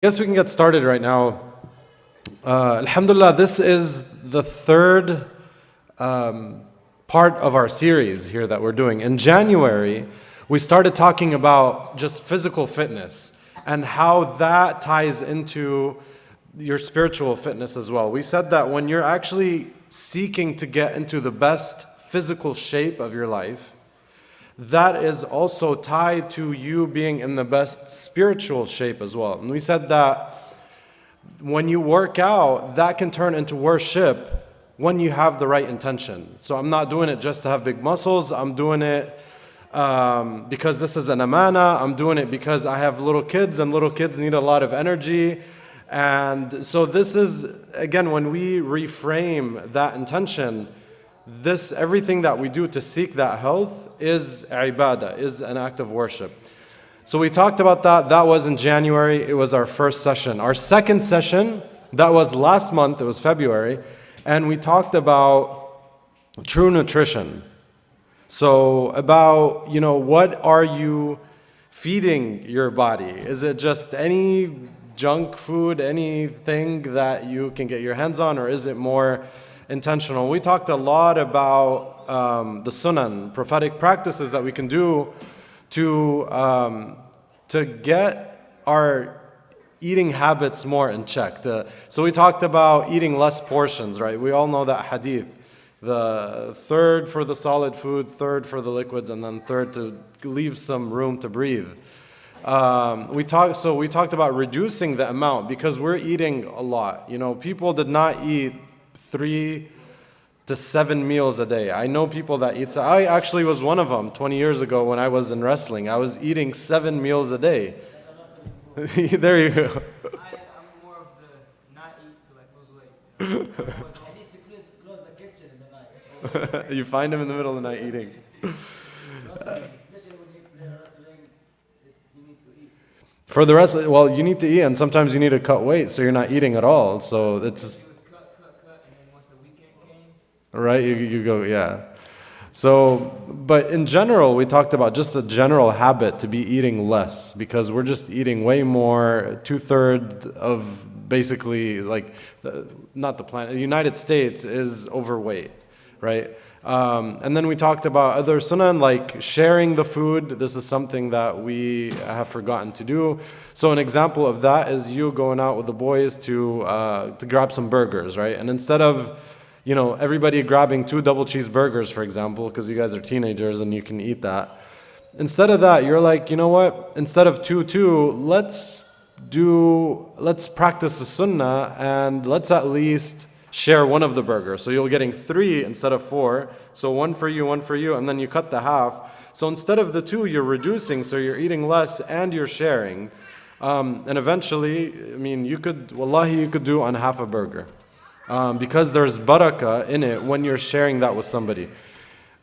Guess we can get started right now. Alhamdulillah, this is the third part of our series here that we're doing. In January, we started talking about just physical fitness and how that ties into your spiritual fitness as well. We said that when you're actually seeking to get into the best physical shape of your life, that is also tied to you being in the best spiritual shape as well. And we said that when you work out, that can turn into worship when you have the right intention. So I'm not doing it just to have big muscles. I'm doing it because this is an amana. I'm doing it because I have little kids, and little kids need a lot of energy. And so this is, again, when we reframe that intention, everything that we do to seek that health is ibadah, is an act of worship. So we talked about that. That was in January. It was our first session. Our second session, that was last month. It was February. And we talked about true nutrition. So about, what are you feeding your body? Is it just any junk food, anything that you can get your hands on, or is it more intentional? We talked a lot about the sunan, prophetic practices that we can do to get our eating habits more in check. So we talked about eating less portions, right? We all know that hadith. The third for the solid food, third for the liquids, and then third to leave some room to breathe. We talked about reducing the amount because we're eating a lot. People did not eat 3 to 7 meals a day. I know people that eat. I actually was one of them 20 years ago when I was in wrestling. I was eating 7 meals a day. There you go. I'm more of the not eat to lose weight. I need to close the kitchen in the night. You find him in the middle of the night eating. Especially when you play wrestling, you need to eat. For the rest, you need to eat, and sometimes you need to cut weight, so you're not eating at all. So it's Cut, and then once the weekend came, right. You go, yeah. So, but in general, we talked about just a general habit to be eating less because we're just eating way more. 2/3 of basically not the planet, the United States is overweight, right? And then we talked about other sunan like sharing the food. This is something that we have forgotten to do. So an example of that is you going out with the boys to grab some burgers, right? And instead of everybody grabbing 2 double cheeseburgers, for example, because you guys are teenagers and you can eat that. Instead of that, you're like, you know what? Instead of 2, let's practice the sunnah and let's at least share one of the burgers. So you're getting 3 instead of 4. So 1 for you, and then you cut the half. So instead of the 2, you're reducing, so you're eating less and you're sharing. And eventually, you could do on half a burger. Because there's barakah in it when you're sharing that with somebody.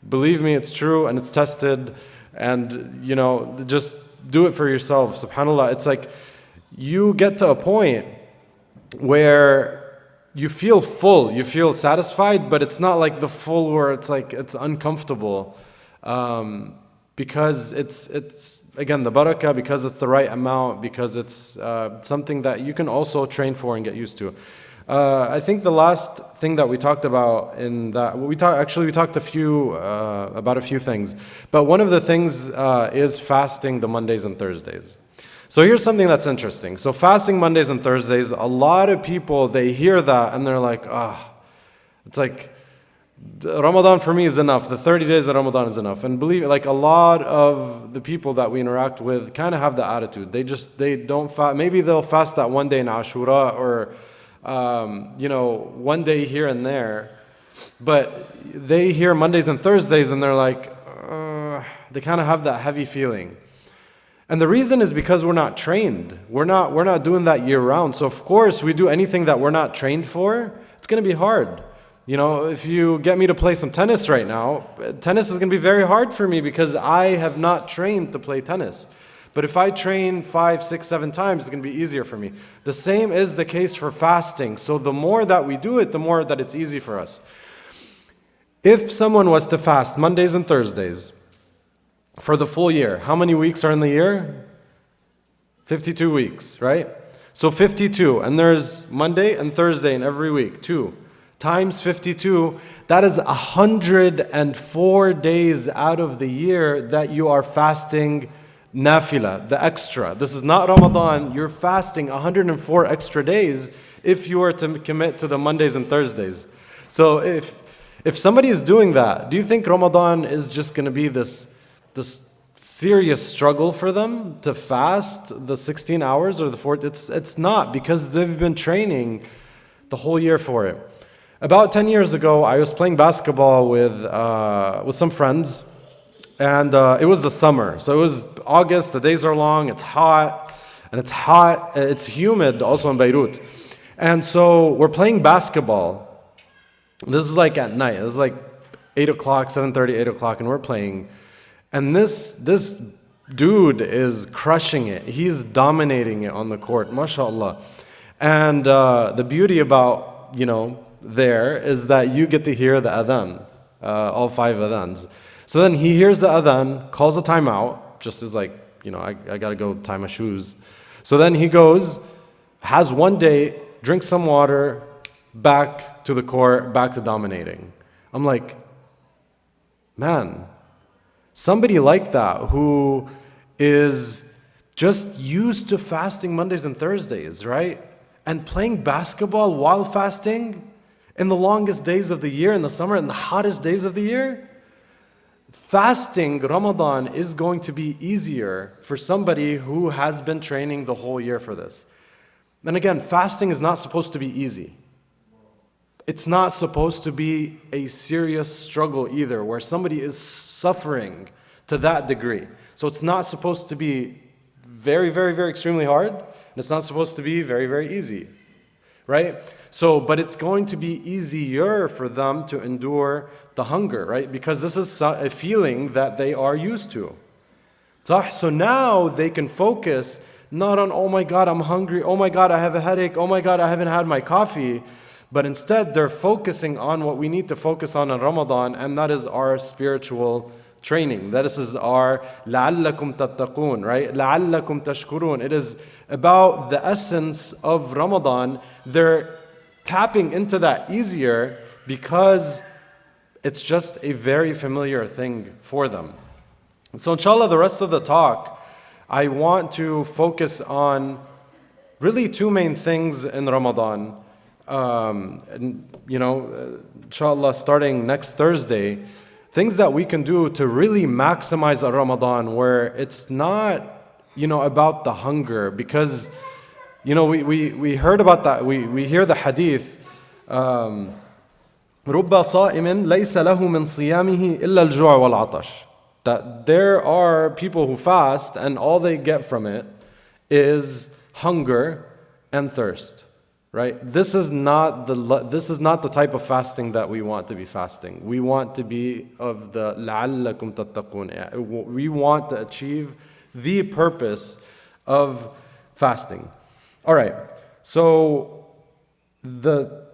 Believe me, it's true and it's tested, and just do it for yourself. SubhanAllah, it's like you get to a point where you feel full, you feel satisfied, but it's not like the full where it's like it's uncomfortable. Because it's again the barakah, because it's the right amount, because it's something that you can also train for and get used to. I think the last thing that we talked about we talked about a few things, but one of the things is fasting the Mondays and Thursdays. So here's something that's interesting. So fasting Mondays and Thursdays, a lot of people, they hear that and they're like, it's like Ramadan for me is enough. The 30 days of Ramadan is enough. And believe it, a lot of the people that we interact with kind of have the attitude. They don't fast. Maybe they'll fast that one day in Ashura or one day here and there, but they hear Mondays and Thursdays and they're like, they kind of have that heavy feeling. And the reason is because we're not trained. We're not doing that year round. So of course we do anything that we're not trained for, it's going to be hard. If you get me to play some tennis right now, tennis is going to be very hard for me because I have not trained to play tennis. But if I train 5, 6, 7 times, it's going to be easier for me. The same is the case for fasting. So the more that we do it, the more that it's easy for us. If someone was to fast Mondays and Thursdays for the full year, how many weeks are in the year? 52 weeks, right? So 52, and there's Monday and Thursday in every week, 2 times 52, that is 104 days out of the year that you are fasting nafila, the extra. This is not Ramadan, you're fasting 104 extra days if you are to commit to the Mondays and Thursdays. So if somebody is doing that, do you think Ramadan is just going to be this serious struggle for them to fast the 16 hours or the 4? It's not, because they've been training the whole year for it. About 10 years ago, I was playing basketball with some friends, and it was the summer. So it was August, the days are long, it's hot, it's humid also in Beirut. And so we're playing basketball. This is like at night. This is like 8 o'clock, 7:30, 8 o'clock, and we're playing. And this dude is crushing it. He's dominating it on the court, mashallah. And the beauty about, there is that you get to hear the adhan, all 5 adhans. So then he hears the adhan, calls a timeout, just as like, I gotta go tie my shoes. So then he goes, has one day, drinks some water, back to the court, back to dominating. I'm like, man, somebody like that who is just used to fasting Mondays and Thursdays, right? And playing basketball while fasting in the longest days of the year, in the summer, in the hottest days of the year. Fasting Ramadan is going to be easier for somebody who has been training the whole year for this. And again, fasting is not supposed to be easy. It's not supposed to be a serious struggle either, where somebody is suffering to that degree. So it's not supposed to be very, very, very extremely hard, and it's not supposed to be very, very easy, right? So, but it's going to be easier for them to endure the hunger, right? Because this is a feeling that they are used to. So now they can focus not on, oh my God, I'm hungry, oh my God, I have a headache, oh my God, I haven't had my coffee, but instead they're focusing on what we need to focus on in Ramadan, and that is our spiritual training. That is our لَعَلَّكُمْ تَتَّقُونَ, right? لَعَلَّكُمْ تَشْكُرُونَ. It is about the essence of Ramadan. They're tapping into that easier because it's just a very familiar thing for them. So inshallah, the rest of the talk, I want to focus on really 2 main things in Ramadan. Inshallah, starting next Thursday, things that we can do to really maximize a Ramadan where it's not, about the hunger, because, we heard about that, we hear the hadith, رُبَّ صَائِمٍ لَيْسَ لَهُ مِنْ صِيَامِهِ إِلَّا الْجُوعُ وَالْعَطَشِ, that there are people who fast and all they get from it is hunger and thirst. Right? This is not the type of fasting that we want to be fasting. We want to be of the لَعَلَّكُمْ تَتَّقُونَ. We want to achieve the purpose of fasting. All right. So the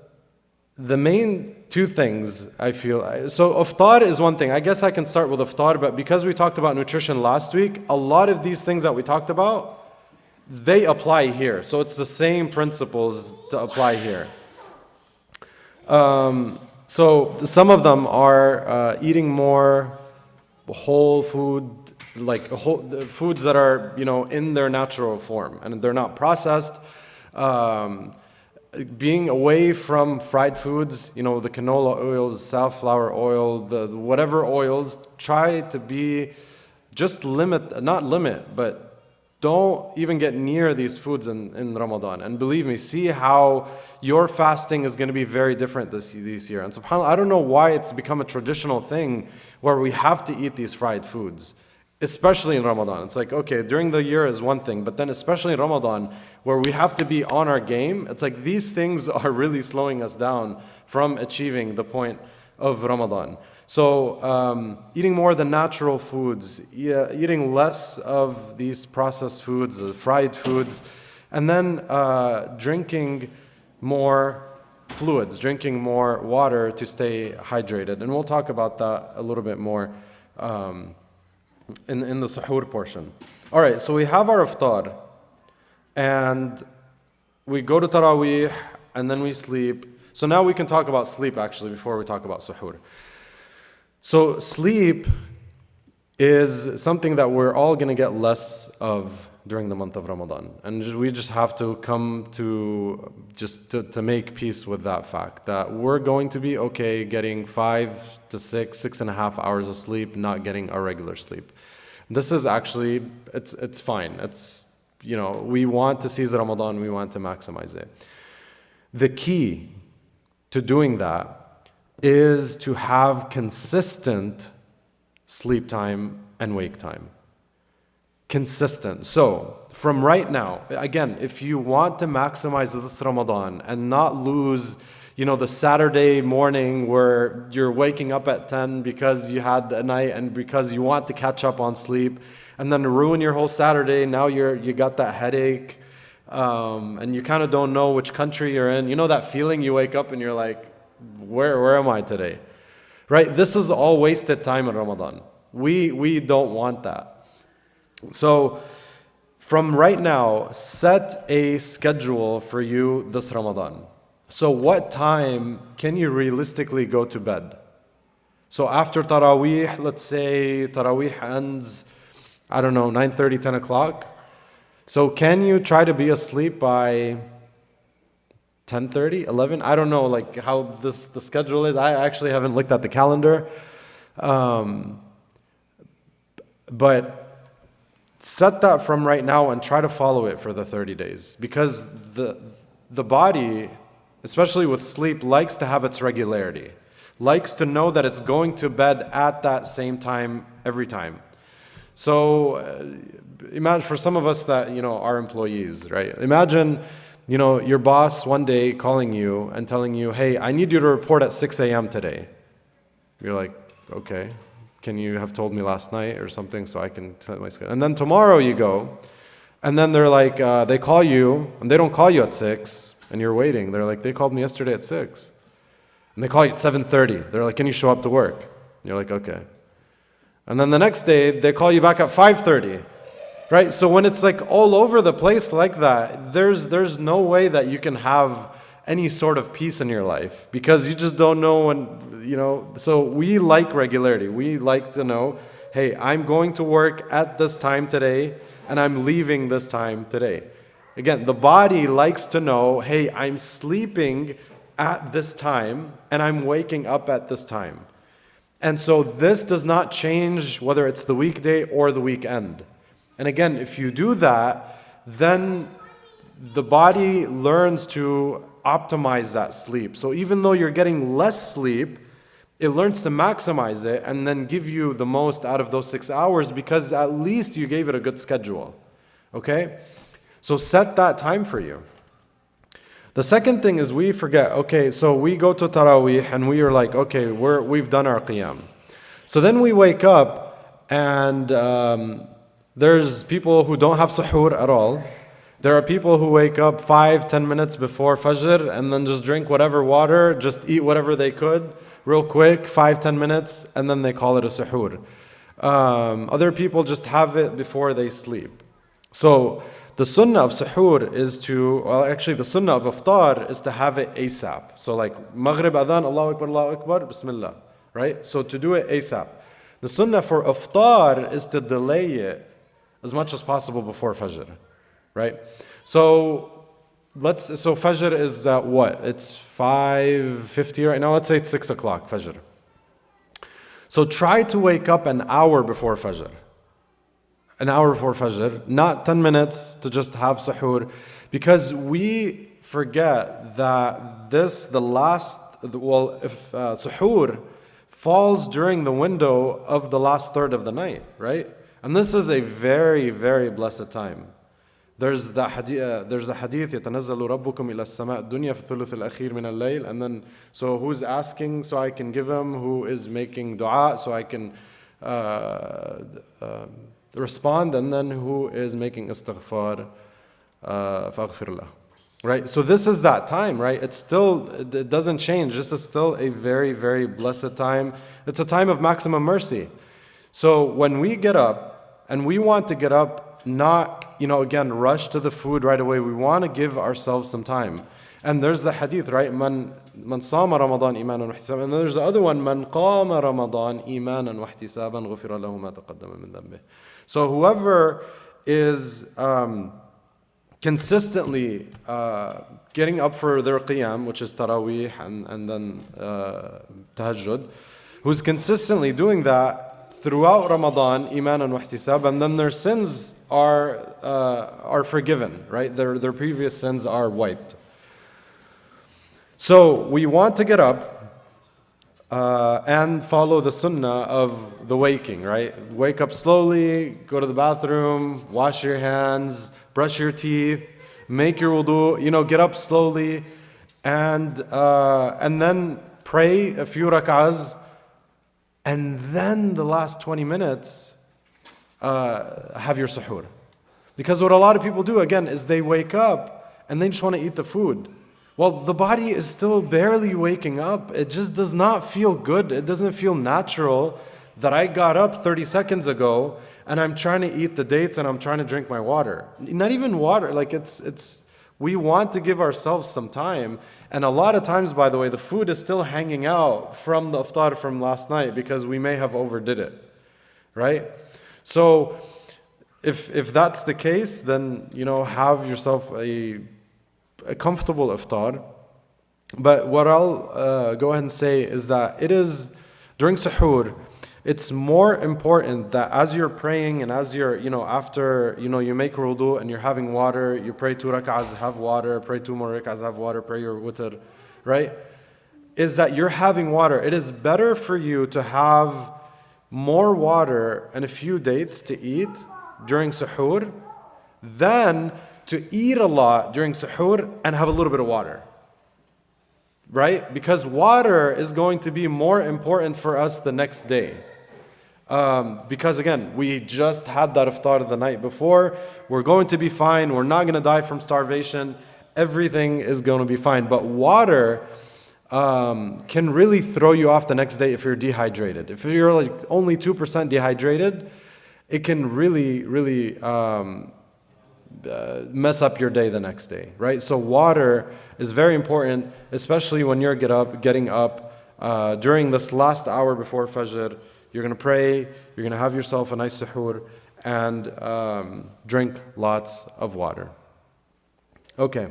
main 2 things I feel. So iftar is one thing. I guess I can start with iftar, but because we talked about nutrition last week, a lot of these things that we talked about, they apply here. So it's the same principles to apply here. So some of them are eating more whole food, like foods that are, in their natural form and they're not processed. Being away from fried foods, the canola oils, safflower oil, the whatever oils, try to be just not limit, but don't even get near these foods in Ramadan. And believe me, see how your fasting is going to be very different this year. And subhanAllah, I don't know why it's become a traditional thing where we have to eat these fried foods, especially in Ramadan. It's like, okay, during the year is one thing, but then especially in Ramadan, where we have to be on our game, it's like these things are really slowing us down from achieving the point of Ramadan. So eating more the natural foods, eating less of these processed foods, the fried foods, and then drinking more fluids, drinking more water to stay hydrated. And we'll talk about that a little bit more in the suhoor portion. All right, so we have our iftar, and we go to Taraweeh, and then we sleep. So now we can talk about sleep actually before we talk about suhoor. So sleep is something that we're all going to get less of during the month of Ramadan. And we just have to come to to make peace with that fact that we're going to be okay getting 5 to 6.5 hours of sleep, not getting our regular sleep. This is actually, it's fine. It's, we want to seize Ramadan, we want to maximize it. The key to doing that is to have consistent sleep time and wake time. Consistent. So, from right now, again, if you want to maximize this Ramadan and not lose, the Saturday morning where you're waking up at 10 because you had a night and because you want to catch up on sleep, and then ruin your whole Saturday, now you got that headache, and you kind of don't know which country you're in. You know that feeling you wake up and you're like, where am I today? Right? This is all wasted time in Ramadan. We don't want that. So, from right now, set a schedule for you this Ramadan. So, what time can you realistically go to bed? So, after Taraweeh, let's say Taraweeh ends, 9:30, 10 o'clock. So, can you try to be asleep by 10:30, 11? I don't know how the schedule is. I actually haven't looked at the calendar. But set that from right now and try to follow it for the 30 days. Because the body, especially with sleep, likes to have its regularity. Likes to know that it's going to bed at that same time every time. So imagine for some of us that, are employees, right? Imagine, your boss one day calling you and telling you, hey, I need you to report at 6 a.m. today. You're like, okay. Can you have told me last night or something so I can tell my schedule? And then tomorrow you go, and then they're like, they call you, and they don't call you at 6, and you're waiting. They're like, they called me yesterday at 6. And they call you at 7:30. They're like, can you show up to work? And you're like, okay. And then the next day, they call you back at 5:30. Right? So when it's all over the place like that, there's no way that you can have any sort of peace in your life because you just don't know when, so we like regularity. We like to know, hey, I'm going to work at this time today and I'm leaving this time today. Again, the body likes to know, hey, I'm sleeping at this time and I'm waking up at this time. And so this does not change whether it's the weekday or the weekend. And again, if you do that, then the body learns to optimize that sleep. So even though you're getting less sleep, it learns to maximize it and then give you the most out of those 6 hours because at least you gave it a good schedule. Okay? So set that time for you. The second thing is we forget, okay, so we go to Taraweeh and we are like, okay, we've done our Qiyam. So then we wake up and there's people who don't have suhoor at all. There are people who wake up 5-10 minutes before Fajr and then just drink whatever water, just eat whatever they could, real quick, 5-10 minutes, and then they call it a suhoor. Other people just have it before they sleep. So the sunnah of suhoor is the sunnah of iftar is to have it ASAP. So Maghrib adhan, Allahu Akbar, Bismillah, right? So to do it ASAP. The sunnah for iftar is to delay it as much as possible before Fajr. Right? So Fajr is what? It's 5:50 right now. Let's say it's 6 o'clock, Fajr. So try to wake up an hour before Fajr. An hour before Fajr, not 10 minutes to just have suhoor. Because we forget that if suhoor falls during the window of the last third of the night, right? And this is a very, very blessed time. There's a hadith يتنزل ربكم إلى السماء الدنيا في الثلث الأخير من الليل, and then so who's asking so I can give him, who is making dua so I can respond, and then who is making istighfar فاغفر له. Right? So this is that time, right? It doesn't change. This is still a very, very blessed time. It's a time of maximum mercy. So when we get up, and we want to get up not again, rush to the food right away. We want to give ourselves some time. And there's the hadith, right? Man sama Ramadan imanan wa ihtisaban. And then there's the other one, man qama Ramadan imanan wa ihtisaban ghufira lahu ma taqaddama min dhanbih. So whoever is consistently getting up for their qiyam, which is taraweeh and then tahajjud, who's consistently doing that throughout Ramadan, imanan wa ihtisab, and then their sins are forgiven, right? Their previous sins are wiped. So we want to get up and follow the sunnah of the waking, right? Wake up slowly, go to the bathroom, wash your hands, brush your teeth, make your wudu, get up slowly, and then pray a few rak'ahs, and then the last 20 minutes have your suhoor. Because what a lot of people do, again, is they wake up and they just want to eat the food. Well, the body is still barely waking up. It just does not feel good. It doesn't feel natural that I got up 30 seconds ago and I'm trying to eat the dates and I'm trying to drink my water. Not even water, like we want to give ourselves some time. And a lot of times, by the way, the food is still hanging out from the iftar from last night because we may have overdid it, right? So if that's the case, then, have yourself a comfortable iftar. But what I'll go ahead and say is that it is, during suhoor, it's more important that as you're praying and as you're, after, you make wudu and you're having water, you pray 2 rak'ahs, have water, pray 2 more rak'ahs, have water, pray your witr, right? Is that you're having water. It is better for you to have more water and a few dates to eat during suhoor than to eat a lot during suhoor and have a little bit of water. Right? Because water is going to be more important for us the next day. Because again, we just had that iftar the night before. We're going to be fine. We're not going to die from starvation. Everything is going to be fine. But water can really throw you off the next day if you're dehydrated. If you're like only 2% dehydrated, it can really, really mess up your day the next day, right? So water is very important, especially when you're getting up during this last hour before Fajr. You're going to pray, you're going to have yourself a nice suhoor, and drink lots of water. Okay,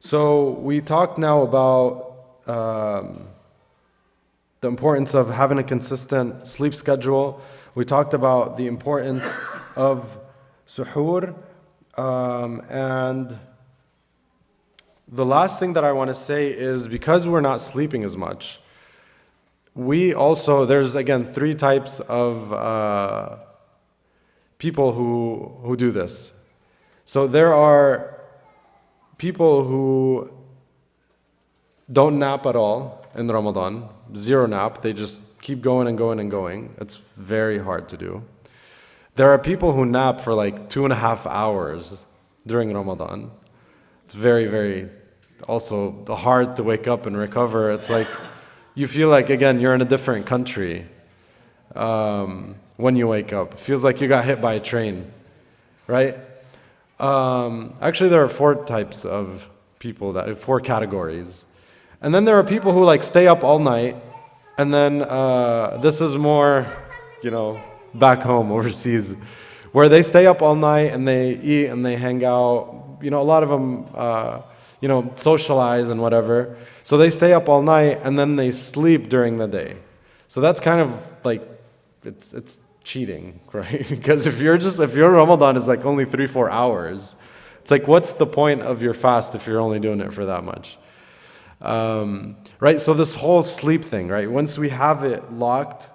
so we talked now about the importance of having a consistent sleep schedule. We talked about the importance of suhoor. And the last thing that I want to say is, because we're not sleeping as much, there's again 3 types of people who do this. So there are people who don't nap at all in Ramadan, 0 nap, they just keep going and going and going. It's very hard to do. There are people who nap for like 2.5 hours during Ramadan. It's very, very also hard to wake up and recover. It's like you feel like, again, you're in a different country when you wake up. It feels like you got hit by a train, right? Actually, there are 4 types of people, 4 categories. And then there are people who like stay up all night, and then this is more, back home, overseas, where they stay up all night and they eat and they hang out. A lot of them, socialize and whatever. So they stay up all night and then they sleep during the day. So that's kind of like, it's cheating, right? Because if your Ramadan is like only 3-4 hours, it's like, what's the point of your fast if you're only doing it for that much? Right? So this whole sleep thing, right? Once we have it locked,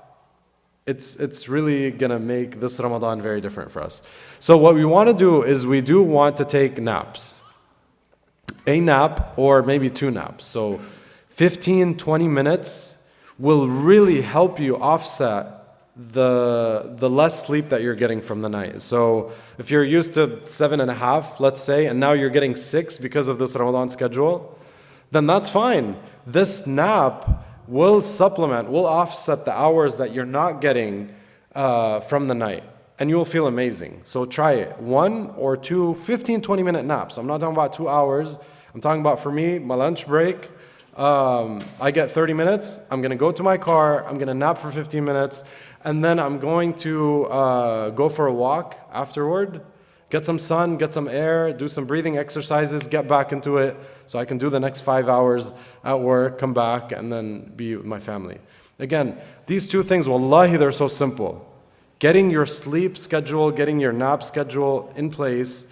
it's really going to make this Ramadan very different for us. So what we want to do is we do want to take naps. A nap or maybe 2 naps. So 15-20 minutes will really help you offset the less sleep that you're getting from the night. So if you're used to 7.5, let's say, and now you're getting 6 because of this Ramadan schedule, then that's fine. This nap will offset the hours that you're not getting from the night. and you'll feel amazing. So try it. 1 or 2 15, 20-minute naps. I'm not talking about 2 hours. I'm talking about, for me, my lunch break. I get 30 minutes. I'm going to go to my car. I'm going to nap for 15 minutes. And then I'm going to go for a walk afterward. Get some sun, get some air, do some breathing exercises, get back into it so I can do the next 5 hours at work, come back, and then be with my family. Again, these 2 things, wallahi, they're so simple. Getting your sleep schedule, getting your nap schedule in place,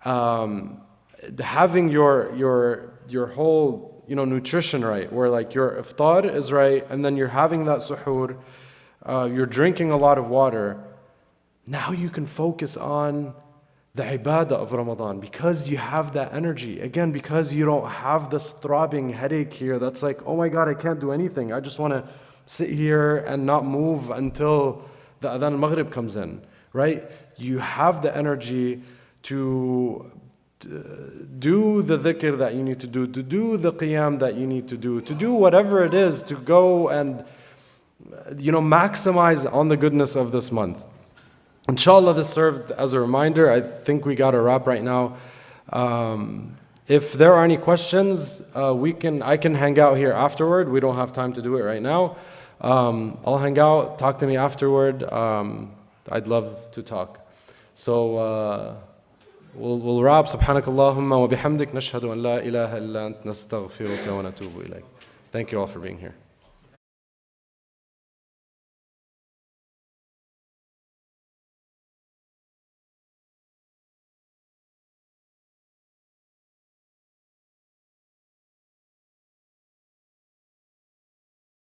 having your whole nutrition right, where like your iftar is right, and then you're having that suhoor, you're drinking a lot of water. Now you can focus on the ibadah of Ramadan because you have that energy. Again, because you don't have this throbbing headache here that's like, oh my God, I can't do anything. I just want to sit here and not move until the adhan al-maghrib comes in, right? You have the energy to do the dhikr that you need to do the qiyam that you need to do whatever it is to go and maximize on the goodness of this month. Inshallah, this served as a reminder. I think we got a wrap right now. If there are any questions, I can hang out here afterward. We don't have time to do it right now. I'll hang out, talk to me afterward. I'd love to talk. So we'll wrap. Subhanakallahumma wa bihamdik nashhadu an la ilaha illa ant nastaghfiruka wa natubu ilayk. Thank you all for being here.